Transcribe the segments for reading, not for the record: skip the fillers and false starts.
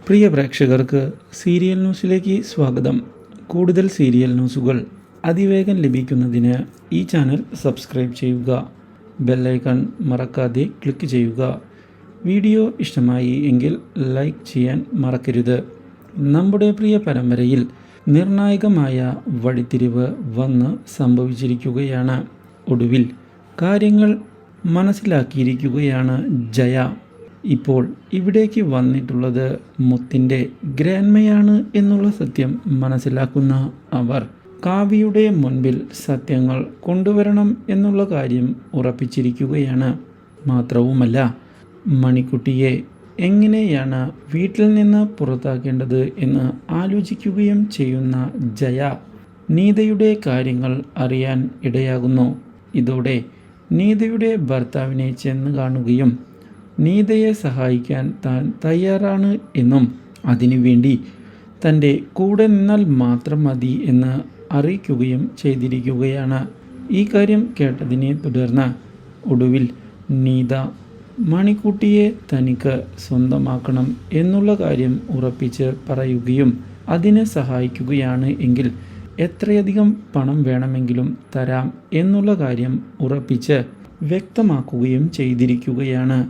പ്രിയ പ്രേക്ഷകർക്ക് സീരിയൽ ന്യൂസിലേക്ക് സ്വാഗതം. കൂടുതൽ സീരിയൽ ന്യൂസുകൾ അതിവേഗം ലഭിക്കുന്നതിന് ഈ ചാനൽ സബ്സ്ക്രൈബ് ചെയ്യുക. ബെല്ലൈക്കൺ മറക്കാതെ ക്ലിക്ക് ചെയ്യുക. വീഡിയോ ഇഷ്ടമായി എങ്കിൽ ലൈക്ക് ചെയ്യാൻ മറക്കരുത്. നമ്മുടെ പ്രിയ പരമ്പരയിൽ നിർണായകമായ വഴിത്തിരിവ് വന്ന് സംഭവിച്ചിരിക്കുകയാണ്. ഒടുവിൽ കാര്യങ്ങൾ മനസ്സിലാക്കിയിരിക്കുകയാണ് ജയ. ഇപ്പോൾ ഇവിടേക്ക് വന്നിട്ടുള്ളത് മുത്തിൻ്റെ ഗ്രാൻഡ്മയാണ് എന്നുള്ള സത്യം മനസ്സിലാക്കുന്ന അവർ കാവ്യയുടെ മുൻപിൽ സത്യങ്ങൾ കൊണ്ടുവരണം എന്നുള്ള കാര്യം ഉറപ്പിച്ചിരിക്കുകയാണ്. മാത്രവുമല്ല, മണിക്കുട്ടിയെ എങ്ങനെയാണ് വീട്ടിൽ നിന്ന് പുറത്താക്കേണ്ടത് എന്ന് ആലോചിക്കുകയും ചെയ്യുന്ന ജയ നീതയുടെ കാര്യങ്ങൾ അറിയാൻ ഇടയാകുന്നു. ഇതോടെ നീതയുടെ ഭർത്താവിനെ ചെന്ന് കാണുകയും നീതയെ സഹായിക്കാൻ താൻ തയ്യാറാണ് എന്നും അതിനുവേണ്ടി തൻ്റെ കൂടെ നിന്നാൽ മാത്രം മതി എന്ന് അറിയിക്കുകയും ചെയ്തിരിക്കുകയാണ്. ഈ കാര്യം കേട്ടതിനെ തുടർന്ന് ഒടുവിൽ നീത മണിക്കുട്ടിയെ തനിക്ക് സ്വന്തമാക്കണം എന്നുള്ള കാര്യം ഉറപ്പിച്ച് പറയുകയും അതിനെ സഹായിക്കുകയാണ് എങ്കിൽ എത്രയധികം പണം വേണമെങ്കിലും തരാം എന്നുള്ള കാര്യം ഉറപ്പിച്ച് വ്യക്തമാക്കുകയും ചെയ്തിരിക്കുകയാണ്.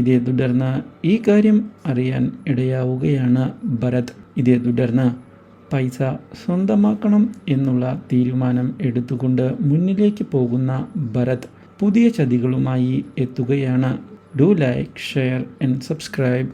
ഇതേ തുടർന്ന് ഈ കാര്യം അറിയാൻ ഇടയാവുകയാണ് ഭരത്. ഇതേ തുടർന്ന് പൈസ സ്വന്തമാക്കണം എന്നുള്ള തീരുമാനം എടുത്തുകൊണ്ട് മുന്നിലേക്ക് പോകുന്ന ഭരത് പുതിയ ചതികളുമായി എത്തുകയാണ്. Do like, share and subscribe.